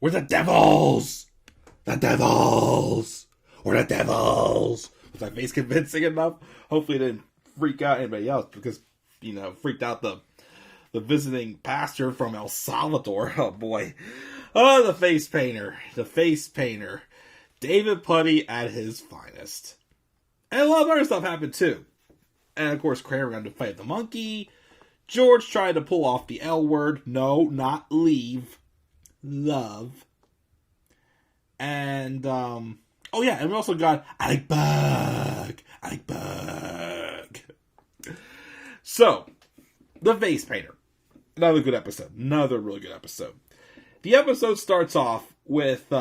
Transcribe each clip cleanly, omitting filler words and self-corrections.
We're the Devils! The Devils! We're the Devils! Was my face convincing enough? Hopefully it didn't freak out anybody else because, freaked out the visiting pastor from El Salvador. Oh boy. Oh, the face painter. The face painter. David Puddy at his finest. And a lot of other stuff happened too. And of course, Kramer got to fight the monkey. George tried to pull off the L word. No, not leave. Love. And, and we also got Alec Bug. So, the face painter. Another good episode. Another really good episode. The episode starts off with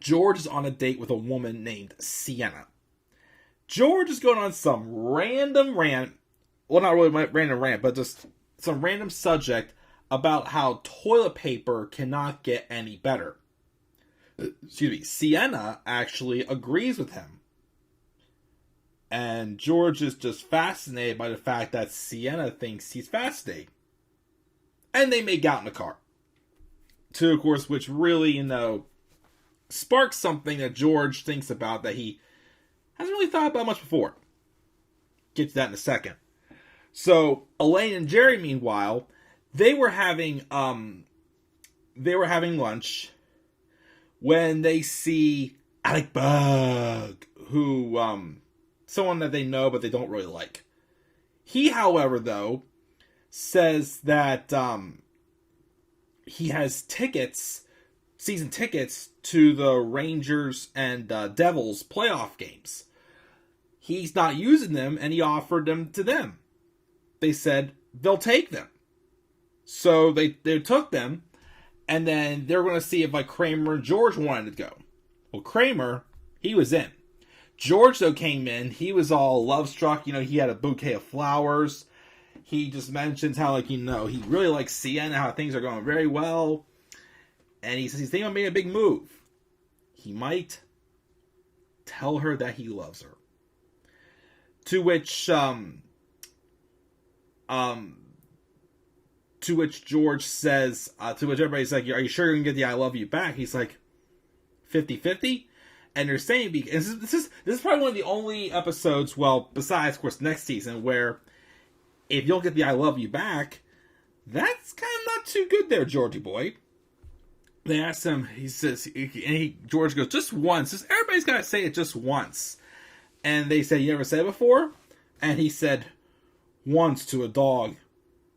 George is on a date with a woman named Sienna. George is going on some random rant. Well, not really random rant, but just some random subject about how toilet paper cannot get any better. Excuse me. Sienna actually agrees with him. And George is just fascinated by the fact that Sienna thinks he's fascinating. And they make out in the car. To, of course, which really, sparks something that George thinks about that he hasn't really thought about much before. Get to that in a second. So, Elaine and Jerry, meanwhile, they were having lunch when they see Alec Bug, who, someone that they know but they don't really like. He, however, though, says that he has season tickets to the Rangers and Devils playoff games. He's not using them, and he offered them to them. They said they'll take them. So they took them, and then they were going to see if Kramer and George wanted to go. Well, Kramer, he was in. George, though, came in. He was all love-struck. He had a bouquet of flowers. He just mentions how, he really likes Sienna, how things are going very well. And he says he's thinking of making a big move. He might tell her that he loves her. To which George says, to which everybody's like, are you sure you're going to get the I love you back? He's like, 50-50? And they're saying, this is probably one of the only episodes, well, besides, of course, next season, where if you don't get the I love you back, that's kind of not too good there, Georgie boy. They asked him, he says, George goes, just once. Everybody's got to say it just once. And they said, you never said it before? And he said, once to a dog.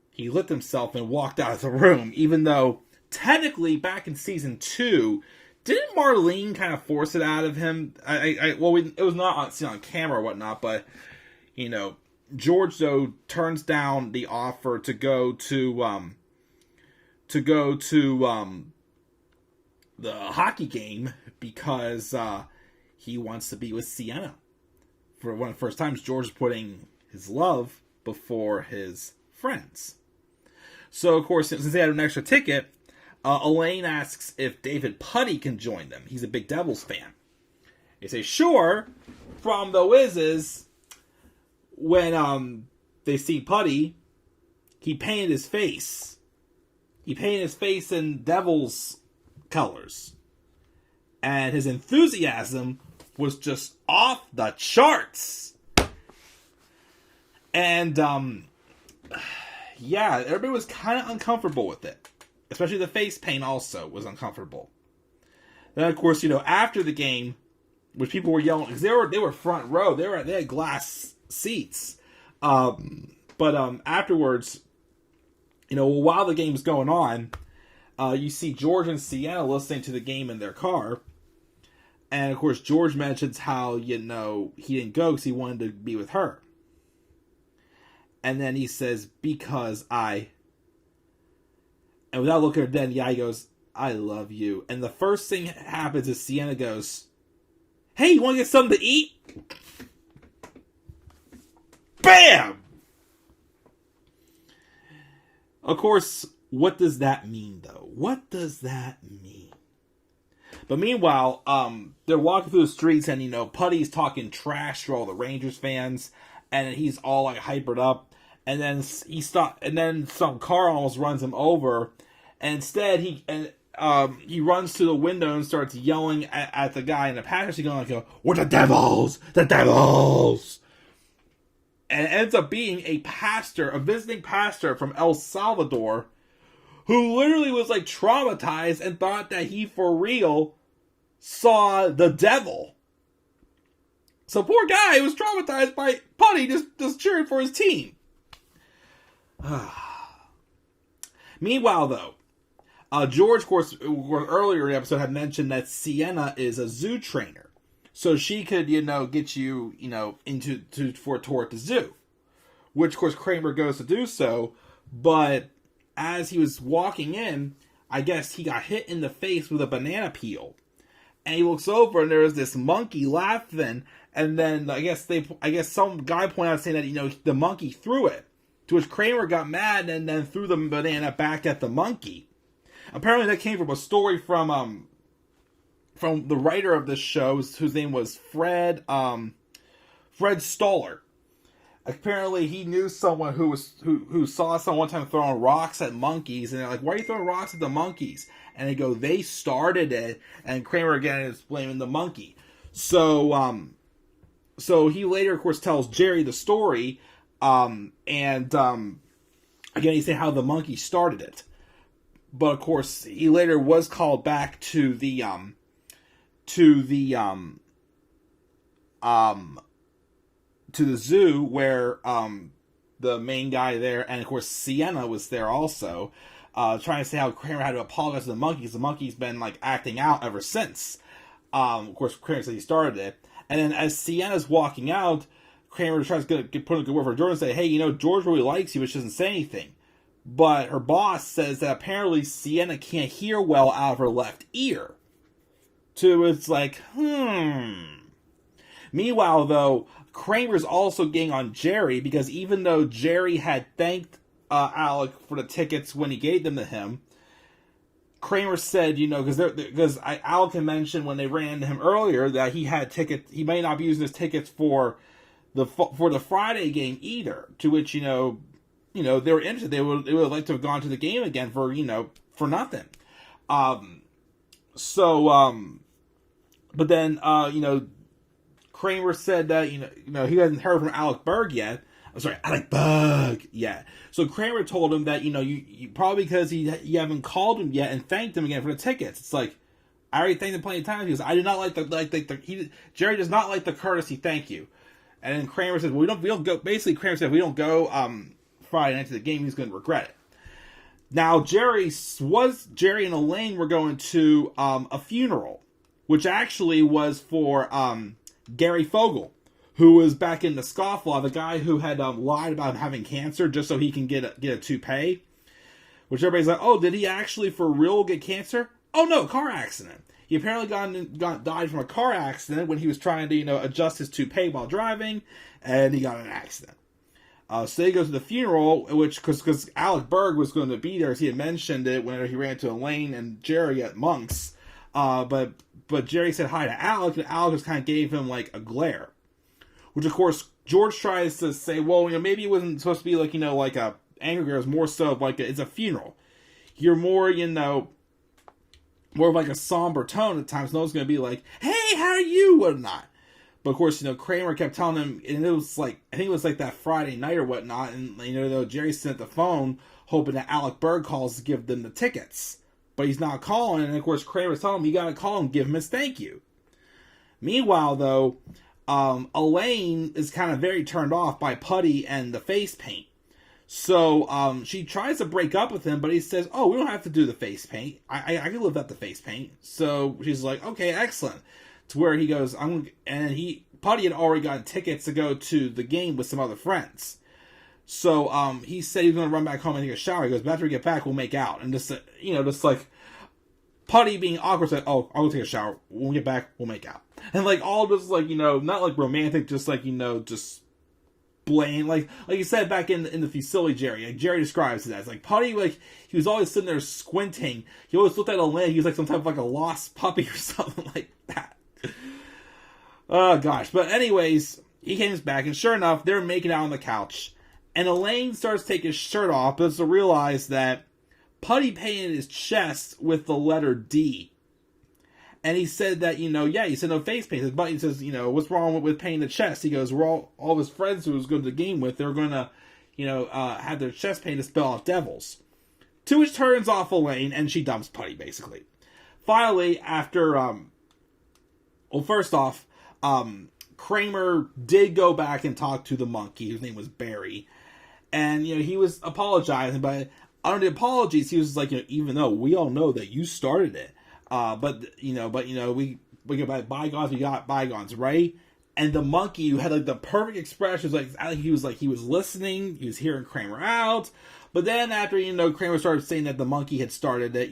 He lit himself and walked out of the room, even though technically back in season 2, didn't Marlene kind of force it out of him? It was not seen on camera or whatnot, but, George, though, turns down the offer to go to the hockey game because he wants to be with Sienna. For one of the first times, George is putting his love before his friends. So, of course, since they had an extra ticket, Elaine asks if David Puddy can join them. He's a big Devils fan. They say, sure. Problem, though, is when they see Puddy, he painted his face. He painted his face in Devils colors. And his enthusiasm was just off the charts. And, everybody was kind of uncomfortable with it. Especially the face paint also was uncomfortable. Then, of course, after the game, which people were yelling, because they were front row, they had glass seats. But afterwards, while the game's going on, you see George and Sienna listening to the game in their car. And, of course, George mentions how, he didn't go because he wanted to be with her. And then he says, because I... And without looking at her dead in the eye, he goes, I love you. And the first thing that happens is Sienna goes, hey, you want to get something to eat? Bam! Of course, what does that mean, though? What does that mean? But meanwhile, they're walking through the streets and, Puddy's talking trash to all the Rangers fans. And he's all, hypered up. And then he stopped, and then some car almost runs him over. And instead, he runs to the window and starts yelling at the guy in the passenger seat, going like, "We're the devils! The devils!" And it ends up being a pastor, a visiting pastor from El Salvador, who literally was like traumatized and thought that he for real saw the devil. So poor guy was traumatized by Putty just cheering for his team. Meanwhile, though, George, of course, earlier in the episode had mentioned that Sienna is a zoo trainer. So she could, get you, for a tour at the zoo. Which, of course, Kramer goes to do so. But as he was walking in, I guess he got hit in the face with a banana peel. And he looks over and there's this monkey laughing. And then I guess some guy pointed out saying that, the monkey threw it. To which Kramer got mad and then threw the banana back at the monkey. Apparently that came from a story from the writer of this show, whose name was Fred Stoller. Apparently he knew someone who saw someone one time throwing rocks at monkeys, and they're like, "Why are you throwing rocks at the monkeys?" And they go, "They started it," and Kramer again is blaming the monkey. So he later, of course, tells Jerry the story, again he's saying how the monkey started it. But of course, he later was called back to the zoo where the main guy there, and of course Sienna was there also, trying to say how Kramer had to apologize to the monkey because the monkey's been like acting out ever since. Of course, Kramer said he started it, and then as Sienna's walking out, Kramer tries to put in a good word for George and say, "Hey, George really likes you," but she doesn't say anything. But her boss says that apparently Sienna can't hear well out of her left ear. So it's like, Meanwhile, though, Kramer's also getting on Jerry because even though Jerry had thanked Alec for the tickets when he gave them to him, Kramer said, because Alec had mentioned when they ran into him earlier that he had tickets. He may not be using his tickets for the Friday game either. To which they were interested. They would like to have gone to the game again for nothing. But then Kramer said that he hadn't heard from Alec Berg yet. I'm sorry, Alec Berg yet. So Kramer told him that you probably because you haven't called him yet and thanked him again for the tickets. It's like, I already thanked him plenty of times because I did not like Jerry does not like the courtesy thank you. And then Kramer said, well, we don't go. Basically, Kramer said, if we don't go Friday night to the game, he's going to regret it. Now, Jerry and Elaine were going to a funeral, which actually was for Gary Fogel, who was back in the scofflaw, the guy who had lied about having cancer just so he can get a toupee. Which everybody's like, oh, did he actually for real get cancer? Oh no, car accident. He apparently died from a car accident when he was trying to adjust his toupee while driving, and he got in an accident. So he goes to the funeral, which because Alec Berg was going to be there, as he had mentioned it when he ran to Elaine and Jerry at Monk's. But Jerry said hi to Alec, and Alec just kind of gave him like a glare. Which of course George tries to say, well, maybe it wasn't supposed to be like like a anger glare. It was more so like it's a funeral. You're more more of like a somber tone at times. No one's going to be like, hey, how are you? Whatnot. But of course, Kramer kept telling him, and it was like, I think it was like that Friday night or whatnot, and though Jerry sent the phone hoping that Alec Berg calls to give them the tickets. But he's not calling, and of course Kramer's telling him, you gotta call and give him his thank you. Meanwhile, though, Elaine is kind of very turned off by Putty and the face paint. So she tries to break up with him, but he says, oh, we don't have to do the face paint. I can live without the face paint. So she's like, okay, excellent. To where he goes, Putty had already gotten tickets to go to the game with some other friends. So he said he was going to run back home and take a shower. He goes, but after we get back, we'll make out. And just like Putty being awkward, said, oh, I'll go take a shower. When we get back, we'll make out. And like all just like, not like romantic, just like, just blame. Like you said back in the Fusilli Jerry. Like Jerry describes it as like Putty, like he was always sitting there squinting. He always looked at Elaine. He was like some type of like a lost puppy or something like that. Oh gosh. But anyways, he comes back and sure enough, they're making out on the couch. And Elaine starts to take his shirt off, but to realize that Putty painted his chest with the letter D. And he said that, he said no face paint. He says, what's wrong with painting the chest? He goes, all of his friends who was going to the game with, they're going to, have their chest painted to spell out devils. To which turns off Elaine, and she dumps Putty, basically. Finally, after, first off, Kramer did go back and talk to the monkey, whose name was Barry. And, he was apologizing, but under the apologies, he was like, even though we all know that you started it, but we got bygones, we got bygones, right? And the monkey, who had like the perfect expressions, he was listening, he was hearing Kramer out. But then after, Kramer started saying that the monkey had started it,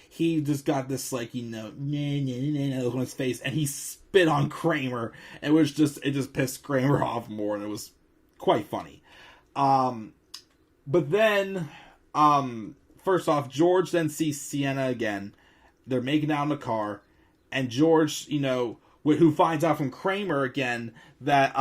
he just got this look on his face, and he spit on Kramer, and it just pissed Kramer off more, and it was quite funny. But then, first off, George then sees Sienna again. They're making out in the car, and George, who finds out from Kramer again that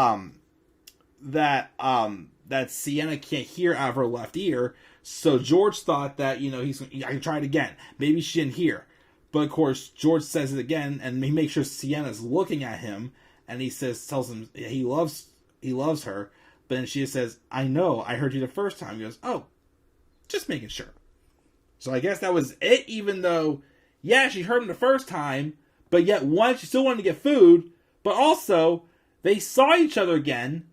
Sienna can't hear out of her left ear. So George thought that, I can try it again. Maybe she didn't hear. But of course, George says it again, and he makes sure Sienna's looking at him, and tells him he loves her. But then she says, I know, I heard you the first time. He goes, oh, just making sure. So I guess that was it, even though, yeah, she heard him the first time, but yet one, she still wanted to get food, but also, they saw each other again,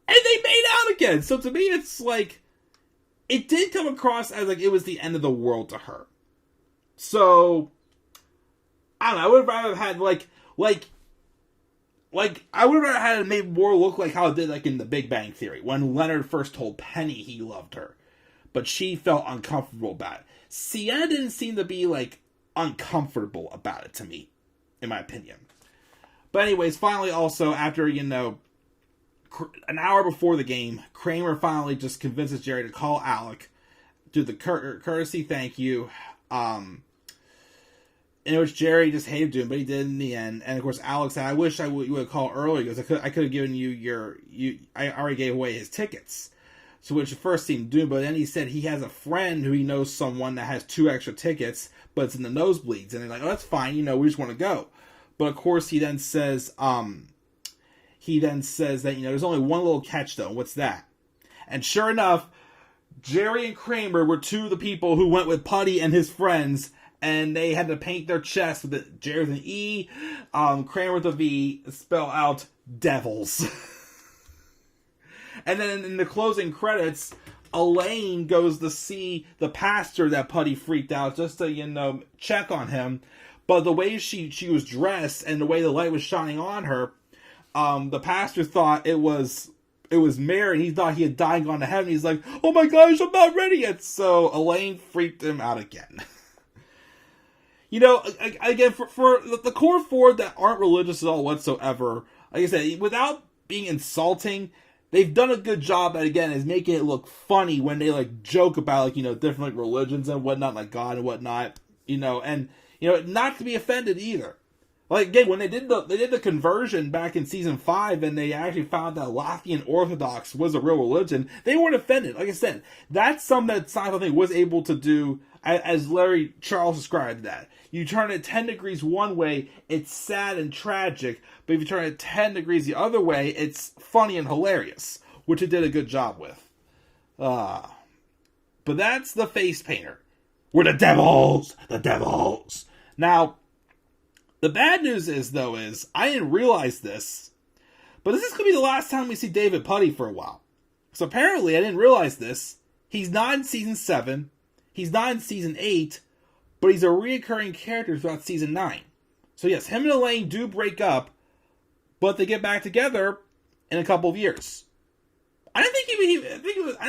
and they made out again. So to me, it's like, it did come across as like it was the end of the world to her. So, I don't know, I would have rather had I would have rather had it made more look like how it did like in The Big Bang Theory, when Leonard first told Penny he loved her, but she felt uncomfortable about it. Sienna didn't seem to be like uncomfortable about it to me, in my opinion. But anyways, finally also, after, an hour before the game, Kramer finally just convinces Jerry to call Alec, do the courtesy thank you, in which Jerry just hated doing, but he did in the end. And of course, Alex said, I wish you would have called earlier, because I could have given I already gave away his tickets. So which at first seemed doomed, but then he said he has a friend who he knows someone that has 2 extra tickets, but it's in the nosebleeds. And they're like, oh, that's fine, we just want to go. But of course, he then says that, there's only one little catch though. What's that? And sure enough, Jerry and Kramer were 2 of the people who went with Putty and his friends, and they had to paint their chest with Jerry with an E, Kramer with a V, spell out devils. And then in the closing credits, Elaine goes to see the pastor that Putty freaked out, just to, check on him. But the way she was dressed and the way the light was shining on her, the pastor thought it was Mary, and he thought he had died and gone to heaven. He's like, oh my gosh, I'm not ready yet. So Elaine freaked him out again. Again, for the core 4 that aren't religious at all whatsoever, like I said, without being insulting, they've done a good job at, again, is making it look funny when they, joke about, different, religions and whatnot, like God and whatnot, and, not to be offended either. Again, when they did the conversion back in season 5, and they actually found that Latvian Orthodox was a real religion, they weren't offended. Like I said, that's something that Seinfeld Theme was able to do, as Larry Charles described that. You turn it 10 degrees one way, it's sad and tragic, but if you turn it 10 degrees the other way, it's funny and hilarious, which it did a good job with. But that's the face painter. We're the devils! The devils! Now, the bad news is, I didn't realize this, but this is going to be the last time we see David Putty for a while. So apparently, I didn't realize this. He's not in season 7. He's not in season 8. But he's a reoccurring character throughout season 9. So yes, him and Elaine do break up, but they get back together in a couple of years. I didn't think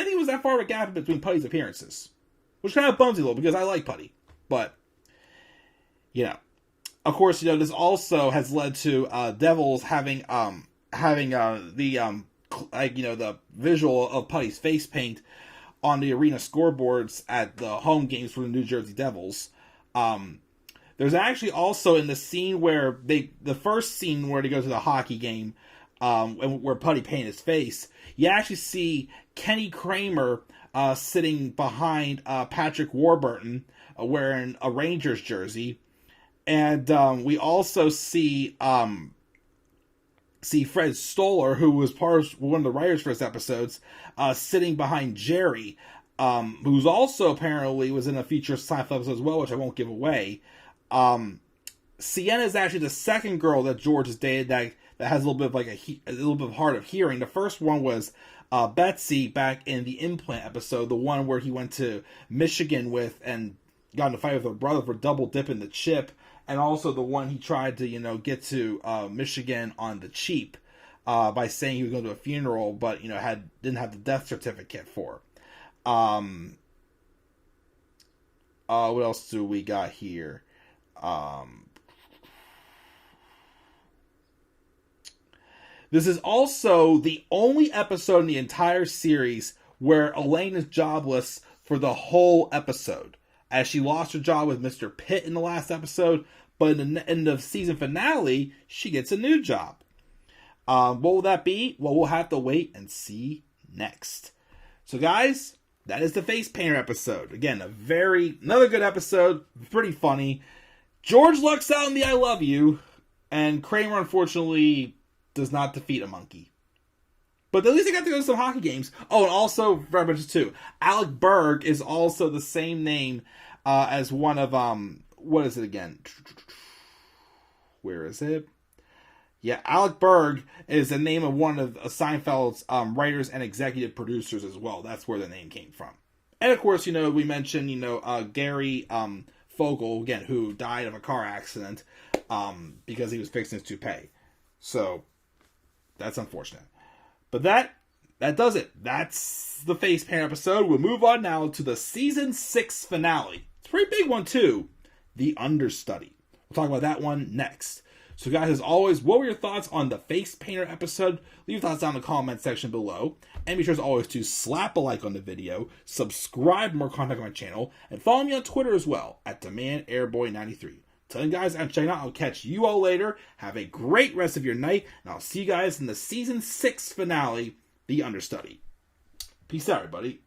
it was that far of a gap between Putty's appearances, which kind of bums me a little because I like Putty. But of course, this also has led to Devils having the visual of Putty's face paint on the arena scoreboards at the home games for the New Jersey Devils. There's actually also in the scene where the first scene where they go to the hockey game, and where Putty painted his face, you actually see Kenny Kramer sitting behind Patrick Warburton wearing a Rangers jersey. And we also see Fred Stoller, who was one of the writers for his episodes, sitting behind Jerry, who's also apparently was in a feature Seinfeld episode as well, which I won't give away. Sienna is actually the second girl that George has dated that has a little bit of a little bit of hard of hearing. The first one was Betsy back in the Implant episode, the one where he went to Michigan with and got in a fight with her brother for double dipping the chip, and also the one he tried to get to Michigan on the cheap by saying he was going to a funeral, but didn't have the death certificate for. What else do we got here? This is also the only episode in the entire series where Elaine is jobless for the whole episode, as she lost her job with Mr. Pitt in the last episode, but in the season finale, she gets a new job. What will that be? Well, we'll have to wait and see next. So guys, that is the Face Painter episode. Again, another good episode, pretty funny. George lucks out in the I love you, and Kramer unfortunately does not defeat a monkey. But at least they got to go to some hockey games. Oh, and also, references too, Alec Berg is also the same name as one of, what is it again? Where is it? Yeah, Alec Berg is the name of one of Seinfeld's writers and executive producers as well. That's where the name came from. And of course, we mentioned, Gary Fogel, again, who died of a car accident because he was fixing his toupee. So, that's unfortunate. But that does it. That's the Face Painter episode. We'll move on now to the Season 6 finale. It's a pretty big one, too. The Understudy. We'll talk about that one next. So, guys, as always, what were your thoughts on the Face Painter episode? Leave your thoughts down in the comment section below. And be sure, as always, to slap a like on the video, subscribe for more content on my channel, and follow me on Twitter as well, at DemandAirboy93. Till then, guys, I'm checking out. I'll catch you all later. Have a great rest of your night, and I'll see you guys in the Season 6 finale, The Understudy. Peace out, everybody.